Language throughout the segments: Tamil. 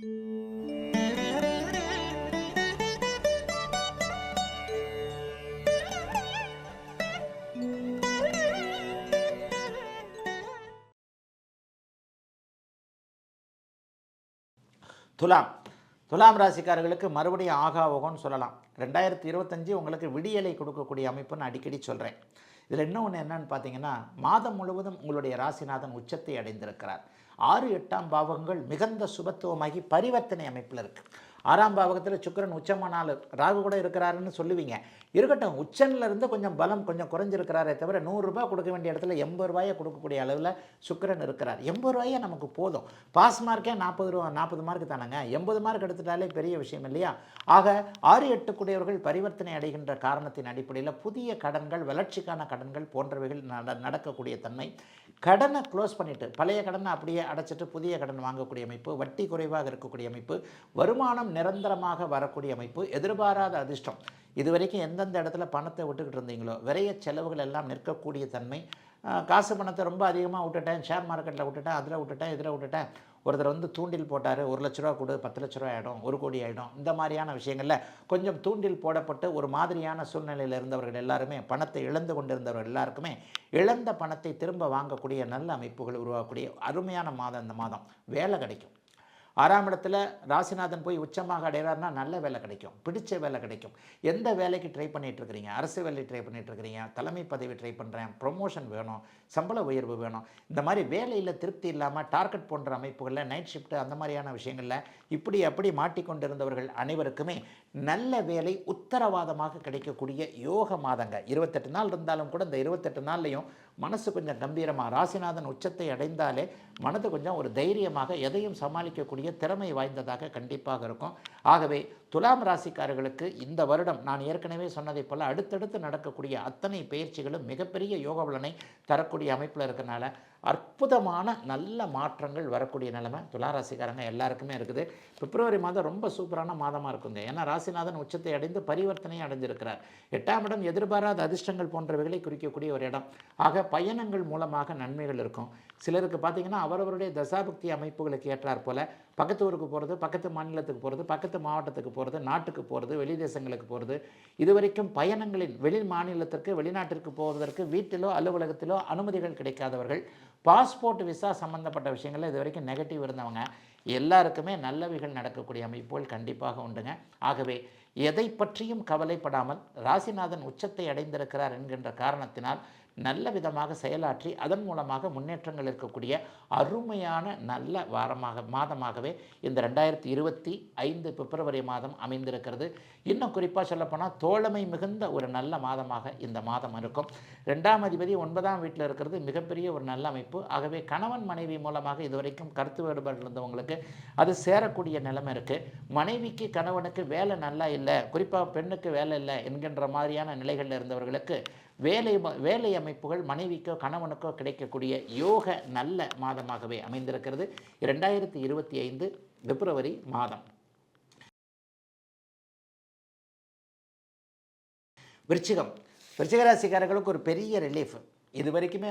துலாம் துலாம் ராசிக்காரர்களுக்கு மறுபடியும் ஆகா ஓகோன்னு சொல்லலாம். 2025 உங்களுக்கு விடியலை கொடுக்கக்கூடிய அமைப்புன்னு அடிக்கடி சொல்கிறேன். இதில் இன்னொன்று என்னன்னு பார்த்தீங்கன்னா, மாதம் முழுவதும் உங்களுடைய ராசிநாதன் உச்சத்தை அடைந்திருக்கிறார். 6, 8ஆம் பாவகங்கள் மிகுந்த சுபத்துவமாகி பரிவர்த்தனை அமைப்பில் இருக்குது. 6ஆம் பாவகத்தில் சுக்கிரன் உச்சமானாலும் ராகு கூட இருக்கிறாருன்னு சொல்லுவீங்க. இருக்கட்டும், உச்சனில் இருந்து கொஞ்சம் பலம் கொஞ்சம் குறைஞ்சிருக்கிறாரே தவிர 100 ரூபாய் கொடுக்க வேண்டிய இடத்துல 80 ரூபாயை கொடுக்கக்கூடிய அளவில் சுக்கிரன் இருக்கிறார். 80 ரூபாயே நமக்கு போதும். பாஸ் மார்க்கே 40 மார்க் தானங்க. 80 மார்க் எடுத்துட்டாலே பெரிய விஷயம் இல்லையா? ஆக 6, 8 கூடியவர்கள் பரிவர்த்தனை அடைகின்ற காரணத்தின் அடிப்படையில் புதிய கடன்கள், வளர்ச்சிக்கான கடன்கள் போன்றவைகள் நடக்கக்கூடிய தன்மை. கடனை க்ளோஸ் பண்ணிவிட்டு பழைய கடனை அப்படியே அடைச்சிட்டு புதிய கடன் வாங்கக்கூடிய அமைப்பு, வட்டி குறைவாக இருக்கக்கூடிய அமைப்பு, வருமானம் நிரந்தரமாக வரக்கூடிய அமைப்பு, எதிர்பாராத அதிர்ஷ்டம். இதுவரைக்கும் எந்தெந்த இடத்துல பணத்தை விட்டுக்கிட்டு இருந்தீங்களோ விரைய செலவுகள் எல்லாம் நிற்கக்கூடிய தன்மை. காசு பணத்தை ரொம்ப அதிகமாக விட்டுட்டேன், ஷேர் மார்க்கெட்டில் விட்டுட்டேன், அதில் விட்டுட்டேன், இதில் விட்டுட்டேன். ஒருத்தர் தூண்டில் போட்டார், 1 லட்ச ரூபா கொடு, 10 லட்ச ரூபா ஆகிடும், 1 கோடி ஆகிடும். இந்த மாதிரியான விஷயங்களில் கொஞ்சம் தூண்டில் போடப்பட்டு ஒரு மாதிரியான சூழ்நிலையில் இருந்தவர்கள் எல்லாருமே, பணத்தை இழந்து கொண்டிருந்தவர்கள் எல்லாருக்குமே இழந்த பணத்தை திரும்ப வாங்கக்கூடிய நல்ல அமைப்புகள் உருவாக்கக்கூடிய அருமையான மாதம் இந்த மாதம். வேலை கிடைக்கும். 6ஆம் இடத்துல ராசிநாதன் போய் உச்சமாக அடைகிறாருன்னா நல்ல வேலை கிடைக்கும், பிடிச்ச வேலை கிடைக்கும். எந்த வேலைக்கு ட்ரை பண்ணிகிட்டு இருக்கிறீங்க? அரசு வேலை ட்ரை பண்ணிகிட்டு இருக்கிறீங்க, தலைமை பதவி ட்ரை பண்ணுறேன், ப்ரொமோஷன் வேணும், சம்பள உயர்வு வேணும், இந்த மாதிரி வேலையில் திருப்தி இல்லாமல் டார்கெட் போன்ற அமைப்புகளில் நைட் ஷிஃப்ட்டு அந்த மாதிரியான விஷயங்களில் இப்படி அப்படி மாட்டிக்கொண்டிருந்தவர்கள் அனைவருக்குமே நல்ல வேலை உத்தரவாதமாக கிடைக்கக்கூடிய யோக மாதங்க. 28 நாள் இருந்தாலும் கூட இந்த 28 நாள்லையும் மனசு கொஞ்சம் கம்பீரமாக, ராசிநாதன் உச்சத்தை அடைந்தாலே மனது கொஞ்சம் ஒரு தைரியமாக எதையும் சமாளிக்கக்கூடிய திறமை வாய்ந்ததாக கண்டிப்பாக இருக்கும். ஆகவே துலாம் ராசிக்காரர்களுக்கு இந்த வருடம் நான் ஏற்கனவே சொன்னதை போல் அடுத்தடுத்து நடக்கக்கூடிய அத்தனை பயிற்சிகளும் மிகப்பெரிய யோக பலனை தரக்கூடிய அமைப்பில் இருக்கிறனால அற்புதமான நல்ல மாற்றங்கள் வரக்கூடிய நிலைமை துளாராசிக்காரங்க எல்லாருக்குமே இருக்குது. பிப்ரவரி மாதம் ரொம்ப சூப்பரான மாதமாக இருக்குங்க. ஏன்னா ராசிநாதன் உச்சத்தை அடைந்து பரிவர்த்தனையை அடைஞ்சிருக்கிறார். 8ஆம் இடம் எதிர்பாராத அதிர்ஷ்டங்கள் போன்றவைகளை குறிக்கக்கூடிய ஒரு இடம். ஆக பயணங்கள் மூலமாக நன்மைகள் இருக்கும். சிலருக்கு பார்த்திங்கன்னா அவரவருடைய தசாபக்தி அமைப்புகளுக்கு ஏற்றார் போல் பக்கத்து ஊருக்கு போகிறது, பக்கத்து மாநிலத்துக்கு போகிறது, பக்கத்து மாவட்டத்துக்கு போகிறது, நாட்டுக்கு போகிறது, வெளி தேசங்களுக்கு போகிறது, இதுவரைக்கும் பயணங்களில் வெளி மாநிலத்திற்கு வெளிநாட்டிற்கு போவதற்கு வீட்டிலோ அலுவலகத்திலோ அனுமதிகள் கிடைக்காதவர்கள், பாஸ்போர்ட் விசா சம்மந்தப்பட்ட விஷயங்களில் இது வரைக்கும் நெகட்டிவ் இருந்தவங்க எல்லாருக்குமே நல்லவைகள் நடக்கக்கூடிய அமைப்புகள் கண்டிப்பாக உண்டுங்க. ஆகவே எதை பற்றியும் கவலைப்படாமல் ராசிநாதன் உச்சத்தை அடைந்திருக்கிறார் என்கின்ற காரணத்தினால் நல்ல விதமாக செயலாற்றி அதன் மூலமாக முன்னேற்றங்கள் இருக்கக்கூடிய அருமையான நல்ல மாதமாகவே இந்த 2025 பிப்ரவரி மாதம் அமைந்திருக்கிறது. இன்னும் குறிப்பாக சொல்லப்போனால் தோழமை மிகுந்த ஒரு நல்ல மாதமாக இந்த மாதம் இருக்கும். 2ஆம் அதிபதி 9ஆம் வீட்டில் இருக்கிறது மிகப்பெரிய ஒரு நல்ல அமைப்பு. ஆகவே கணவன் மனைவி மூலமாக இதுவரைக்கும் கருத்து வேறுபாடு இருந்தவங்களுக்கு அது சேரக்கூடிய நிலைமை இருக்குது. மனைவிக்கு கணவனுக்கு வேலை நல்லா இல்லை, குறிப்பாக பெண்ணுக்கு வேலை இல்லை என்கின்ற மாதிரியான நிலைகளில் இருந்தவர்களுக்கு வேலை அமைப்புகள் மனைவிக்கோ கணவனுக்கோ கிடைக்கக்கூடிய யோக நல்ல மாதமாகவே அமைந்திருக்கிறது 2025 பிப்ரவரி மாதம். விருச்சிகராசிக்காரர்களுக்கு ஒரு பெரிய ரிலீஃப். இது வரைக்குமே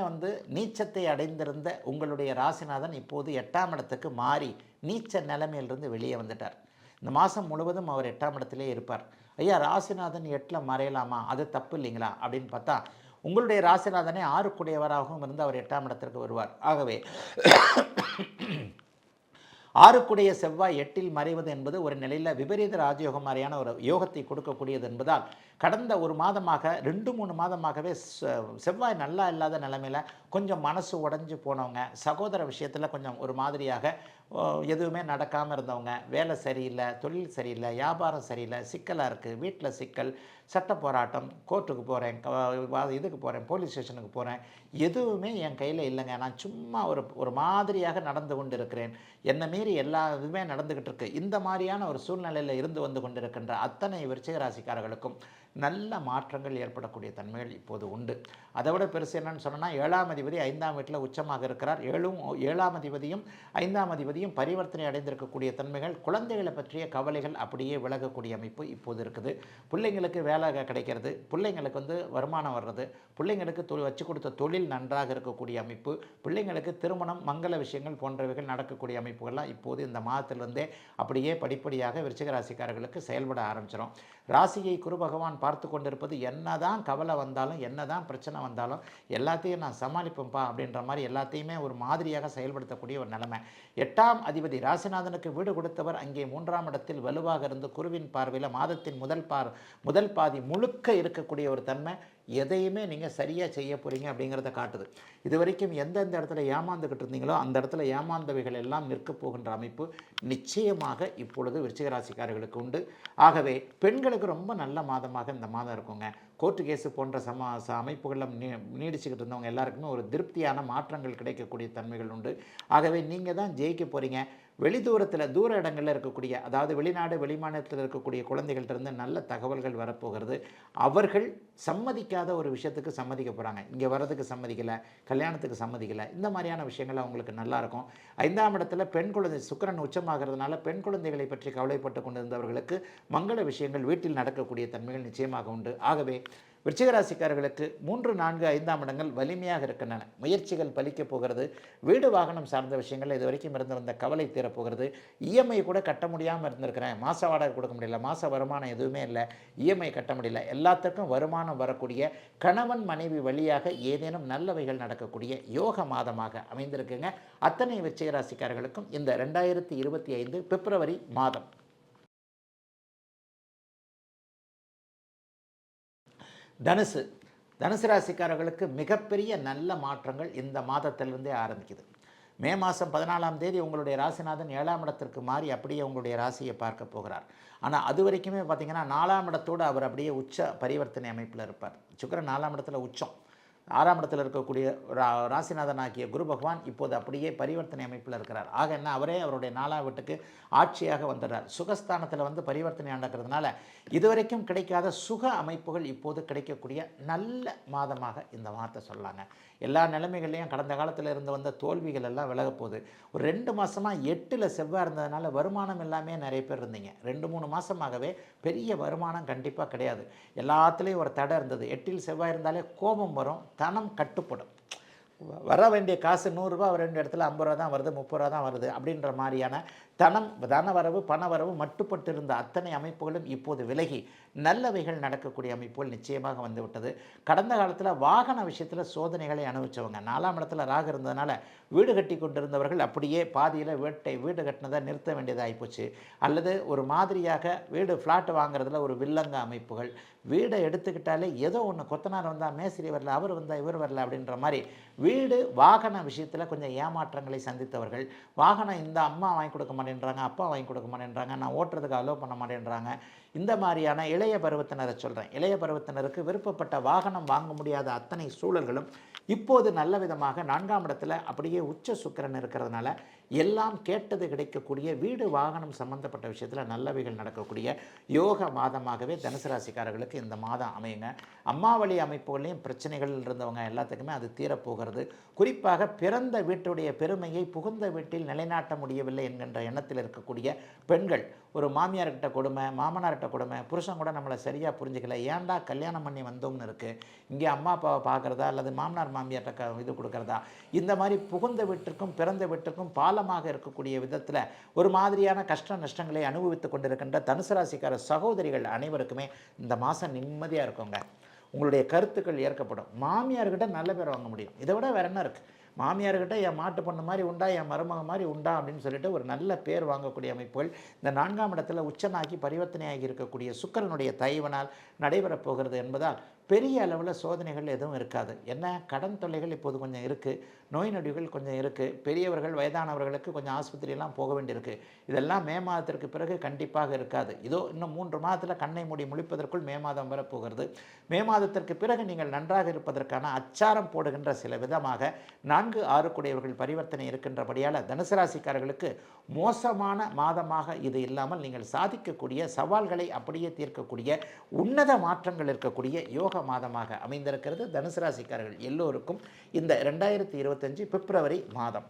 நீச்சத்தை அடைந்திருந்த உங்களுடைய ராசிநாதன் இப்போது 8ஆம் இடத்துக்கு மாறி நீச்ச நிலைமையிலிருந்து வெளியே வந்துட்டார். இந்த மாதம் முழுவதும் அவர் 8ஆம் இடத்திலே இருப்பார். ஐயா, ராசிநாதன் 8ல் மறையலாமா, அது தப்பு இல்லைங்களா அப்படின்னு பார்த்தா, உங்களுடைய ராசிநாதனே 6 கூடியவராகவும் இருந்து அவர் 8ஆம் இடத்திற்கு வருவார். ஆகவே 6 கூடிய செவ்வாய் 8ல் மறைவது என்பது ஒரு நிலையில் விபரீத ராஜயோகம் மாதிரியான ஒரு யோகத்தை கொடுக்கக்கூடியது என்பதால் கடந்த ஒரு மாதமாக 2-3 மாதமாகவே செவ்வாய் நல்லா இல்லாத நிலைமையில் கொஞ்சம் மனசு உடைஞ்சு போனவங்க, சகோதர விஷயத்தில் கொஞ்சம் ஒரு மாதிரியாக எதுவுமே நடக்காமல் இருந்தவங்க, வேலை சரியில்லை, தொழில் சரியில்லை, வியாபாரம் சரியில்லை, சிக்கலாக இருக்குது, வீட்டில் சிக்கல், சட்ட போராட்டம், கோர்ட்டுக்கு போகிறேன், இதுக்கு போகிறேன், போலீஸ் ஸ்டேஷனுக்கு போகிறேன், எதுவுமே என் கையில் இல்லைங்க, நான் சும்மா ஒரு மாதிரியாக நடந்து கொண்டு இருக்கிறேன், என்னை மீறி எல்லா இதுவுமே நடந்துக்கிட்டு இருக்கு. இந்த மாதிரியான ஒரு சூழ்நிலையில் இருந்து வந்து கொண்டிருக்கின்ற அத்தனை விருச்சிக ராசிக்காரர்களுக்கும் நல்ல மாற்றங்கள் ஏற்படக்கூடிய தன்மைகள் இப்போது உண்டு. அதை விட பெருசு என்னன்னு சொன்னால் 7ஆம் அதிபதி 5ஆம் வீட்டில் உச்சமாக இருக்கிறார். 7ஆம் அதிபதியும் 5ஆம் அதிபதியும் பரிவர்த்தனை அடைந்திருக்கக்கூடிய தன்மைகள், குழந்தைகளை பற்றிய கவலைகள் அப்படியே விலகக்கூடிய அமைப்பு இப்போது இருக்குது. பிள்ளைங்களுக்கு வேலை கிடைக்கிறது, பிள்ளைங்களுக்கு வருமானம் வர்றது, பிள்ளைங்களுக்கு வச்சு கொடுத்த தொழில் தொழில் நன்றாக இருக்கக்கூடிய அமைப்பு, பிள்ளைங்களுக்கு திருமணம், மங்கள விஷயங்கள் போன்றவைகள் நடக்கக்கூடிய அமைப்புகள்லாம் இப்போது இந்த மாதத்திலிருந்தே அப்படியே படிப்படியாக விருச்சிக ராசிக்காரர்களுக்கு செயல்பட ஆரம்பிச்சிடும். ராசியை குரு பகவான் பார்த்து கொண்டிருப்பது, என்னதான் கவலை வந்தாலும் என்னதான் பிரச்சனை வந்தாலும் எல்லாத்தையும் நான் சமாளிப்பேன்ப்பா அப்படின்ற மாதிரி எல்லாத்தையுமே ஒரு மாதிரியாக செயல்படுத்தக்கூடிய ஒரு நிலைமை. 8ஆம் அதிபதி ராசிநாதனுக்கு வீடு கொடுத்தவர் அங்கே 3ஆம் இடத்தில் வலுவாக இருந்து குருவின் பார்வையில் மாதத்தின் முதல் பாதி முழுக்க இருக்கக்கூடிய ஒரு தன்மை. எதையுமே நீங்கள் சரியாக செய்ய போகிறீங்க அப்படிங்கிறத காட்டுது. இது வரைக்கும் எந்தெந்த இடத்துல ஏமாந்துக்கிட்டு இருந்தீங்களோ அந்த இடத்துல ஏமாந்தவைகள் எல்லாம் நிற்கப் போகின்ற அமைப்பு நிச்சயமாக இப்பொழுது விருச்சிக ராசிக்காரர்களுக்கு உண்டு. ஆகவே பெண்களுக்கு ரொம்ப நல்ல மாதமாக இந்த மாதம் இருக்குங்க. கோர்ட்டு கேஸு போன்ற அமைப்புகளில் நீடிச்சுக்கிட்டு இருந்தவங்க எல்லாருக்குமே ஒரு திருப்தியான மாற்றங்கள் கிடைக்கக்கூடிய தன்மைகள் உண்டு. ஆகவே நீங்கள் தான் ஜெயிக்க போகிறீங்க. வெளிதூரத்தில் தூர இடங்களில் இருக்கக்கூடிய, அதாவது வெளிநாடு வெளிமாநிலத்தில் இருக்கக்கூடிய குழந்தைகள்கிட்ட நல்ல தகவல்கள் வரப்போகிறது. அவர்கள் சம்மதிக்காத ஒரு விஷயத்துக்கு சம்மதிக்க போகிறாங்க. இங்கே வர்றதுக்கு சம்மதிக்கலை, கல்யாணத்துக்கு சம்மதிக்கலை, இந்த மாதிரியான விஷயங்கள் அவங்களுக்கு நல்லாயிருக்கும். 5ஆம் இடத்துல பெண் குழந்தை சுக்கிரன் உச்சமாகிறதுனால பெண் குழந்தைகளை பற்றி கவலைப்பட்டு கொண்டிருந்தவர்களுக்கு மங்கள விஷயங்கள் வீட்டில் நடக்கக்கூடிய தன்மைகள் நிச்சயமாக உண்டு. ஆகவே விருச்சிக ராசிக்காரர்களுக்கு 3, 4, 5ஆம் இடங்கள் வலிமையாக இருக்கின்றன. முயற்சிகள் பலிக்கப் போகிறது. வீடு வாகனம் சார்ந்த விஷயங்கள் இது வரைக்கும் இருந்து வந்த கவலை தீரப்போகிறது. இஎம்ஐ கூட கட்ட முடியாமல் இருந்திருக்கிறேன், மாத வாடகை கொடுக்க முடியல, மாத வருமானம் எதுவுமே இல்லை, இஎம்ஐ கட்ட முடியல, எல்லாத்துக்கும் வருமானம் வரக்கூடிய கணவன் மனைவி வழியாக ஏதேனும் நல்லவைகள் நடக்கக்கூடிய யோக மாதமாக அமைந்திருக்குங்க. அத்தனை விருச்சிக ராசிக்காரர்களுக்கும் இந்த 2025 பிப்ரவரி மாதம். தனுசு ராசிக்காரர்களுக்கு மிகப்பெரிய நல்ல மாற்றங்கள் இந்த மாதத்திலிருந்தே ஆரம்பிக்குது. மே மாதம் 14ஆம் தேதி உங்களுடைய ராசிநாதன் 7ஆம் இடத்திற்கு மாறி அப்படியே உங்களுடைய ராசியை பார்க்க போகிறார். ஆனால் அது வரைக்குமே பார்த்திங்கன்னா 4ஆம் இடத்தோடு அவர் அப்படியே உச்ச பரிவர்த்தனை அமைப்பில் இருப்பார். சுக்கிரன் 4ஆம் இடத்துல உச்சம், 6ஆம் இடத்தில் இருக்கக்கூடிய ராசிநாதன் ஆகிய குரு பகவான் இப்போது அப்படியே பரிவர்த்தனை அமைப்பில் இருக்கிறார். ஆக என்ன, அவரே அவருடைய 4ஆம் வீட்டுக்கு ஆட்சியாக வந்துடுறார். சுகஸ்தானத்தில் வந்து பரிவர்த்தனை நடக்கிறதுனால இதுவரைக்கும் கிடைக்காத சுக அமைப்புகள் இப்போது கிடைக்கக்கூடிய நல்ல மாதமாக இந்த மாதத்தை சொல்லலாங்க. எல்லா நிலைமைகள்லையும் கடந்த காலத்தில் இருந்து வந்த தோல்விகள் எல்லாம் விலக போகுது. ஒரு 2 மாதமாக 8ல் செவ்வாய் இருந்ததுனால வருமானம் எல்லாமே நிறைய பேர் இருந்தீங்க. 2-3 மாதமாகவே பெரிய வருமானம் கண்டிப்பாக கிடையாது. எல்லாத்துலேயும் ஒரு தடை இருந்தது. 8ல் செவ்வாய் இருந்தாலே கோபம் வரும், தனம் கட்டுப்படும். வர வேண்டிய காசு 100 ரூபா, வர வேண்டிய இடத்துல 50 ரூபா தான் வருது, 30 ரூபா தான் வருது அப்படின்ற மாதிரியான தனவரவு பணவரவு மட்டுப்பட்டு இருந்த அத்தனை அமைப்புகளும் இப்போது விலகி நல்லவைகள் நடக்கக்கூடிய அமைப்புகள் நிச்சயமாக வந்துவிட்டது. கடந்த காலத்தில் வாகன விஷயத்தில் சோதனைகளை அனுபவித்தவங்க, 4ஆம் இடத்துல ராகு இருந்ததுனால வீடு கட்டி கொண்டிருந்தவர்கள் அப்படியே பாதியில் வீடு கட்டினதை நிறுத்த வேண்டியதாக ஆகிப்போச்சு. அல்லது ஒரு மாதிரியாக வீடு ஃப்ளாட் வாங்குறதுல ஒரு வில்லங்க அமைப்புகள், வீடை எடுத்துக்கிட்டாலே ஏதோ ஒன்று கொத்தனார் வந்தால் மேஸ்திரி வரல, அவர் வந்தால் இவர் வரல அப்படின்ற மாதிரி வீடு வாகன விஷயத்தில் கொஞ்சம் ஏமாற்றங்களை சந்தித்தவர்கள், வாகனம் இந்த அம்மா வாங்கி கொடுக்க மாட்டேன்றாங்க, அப்பா வாங்கி கொடுக்க மாட்டேன்றாங்க, நான் ஓட்டுறதுக்கு அலோவ் பண்ண மாட்டேன்றாங்க, இந்த மாதிரியான இளைய பருவத்தினரை சொல்கிறேன். இளைய பருவத்தினருக்கு விருப்பப்பட்ட வாகனம் வாங்க முடியாத அத்தனை சூழல்களும் இப்போது நல்ல விதமாக 4ஆம் இடத்துல அப்படியே உச்ச சுக்கிரன் இருக்கிறதுனால எல்லாம் கேட்டது கிடைக்கக்கூடிய வீடு வாகனம் சம்பந்தப்பட்ட விஷயத்தில் நல்லவைகள் நடக்கக்கூடிய யோக மாதமாகவே தனுசு ராசிக்காரர்களுக்கு இந்த மாதம் அமையுங்க. அம்மா வழி அமைப்புகளையும் பிரச்சனைகள் இருந்தவங்க எல்லாத்துக்குமே அது தீரப்போகிறது. குறிப்பாக பிறந்த வீட்டுடைய பெருமையை புகுந்த வீட்டில் நிலைநாட்ட முடியவில்லை என்கின்ற எண்ணத்தில் இருக்கக்கூடிய பெண்கள், ஒரு மாமியார்கிட்ட கொடுமை, மாமனார்கிட்ட கொடுமை, புருஷன் கூட நம்மளை சரியாக புரிஞ்சுக்கல, ஏன்டா கல்யாணம் பண்ணி வந்தோம்னு இருக்குது, இங்கே அம்மா அப்பாவை பார்க்குறதா அல்லது மாமனார் மாமியார்கிட்ட இது கொடுக்குறதா, இந்த மாதிரி புகுந்த வீட்டிற்கும் பிறந்த வீட்டிற்கும் பாலமாக இருக்கக்கூடிய விதத்தில் ஒரு மாதிரியான கஷ்ட நஷ்டங்களை அனுபவித்து கொண்டிருக்கின்ற தனுசு ராசிக்கார சகோதரிகள் அனைவருக்குமே இந்த மாதம் நிம்மதியாக இருக்குங்க. உங்களுடைய கருத்துக்கள் ஏற்கப்படும். மாமியார்கிட்ட நல்ல பேர் வாங்க முடியும். இதை விட வேறு என்ன இருக்குது? மாமியார்கிட்ட என் மாட்டு பொண்ணு மாதிரி உண்டா, என் மருமக மாதிரி உண்டா அப்படின்னு சொல்லிட்டு ஒரு நல்ல பேர் வாங்கக்கூடிய அமைப்புகள் இந்த 4ஆம் இடத்துல உச்சனாகி பரிவர்த்தனையாகி இருக்கக்கூடிய சுக்கிரனுடைய தயவினால் நடைபெறப் போகிறது என்பதால் பெரிய அளவில் சோதனைகள் எதுவும் இருக்காது. என்ன, கடன் தொல்லைகள் இப்போது கொஞ்சம் இருக்குது, நோய் நொடிகள் கொஞ்சம் இருக்குது, பெரியவர்கள் வயதானவர்களுக்கு கொஞ்சம் ஆஸ்பத்திரியெல்லாம் போக வேண்டியிருக்கு. இதெல்லாம் மே மாதத்திற்கு பிறகு கண்டிப்பாக இருக்காது. இதோ இன்னும் 3 மாதத்தில் கண்ணை மூடி முழிப்பதற்குள் மே மாதம் வரப்போகிறது. மே மாதத்திற்கு பிறகு நீங்கள் நன்றாக இருப்பதற்கான அச்சாரம் போடுகின்ற சில விதமாக 4, 6 கூடியவர்கள் பரிவர்த்தனை இருக்கின்றபடியால் தனுசு ராசிக்காரர்களுக்கு மோசமான மாதமாக இது இல்லாமல் நீங்கள் சாதிக்கக்கூடிய சவால்களை அப்படியே தீர்க்கக்கூடிய உன்னத மாற்றங்கள் இருக்கக்கூடிய யோக மாதமாக அமைந்திருக்கிறது. தனுசு ராசிக்காரர்கள் எல்லோருக்கும் இந்த 2025 பிப்ரவரி மாதம்.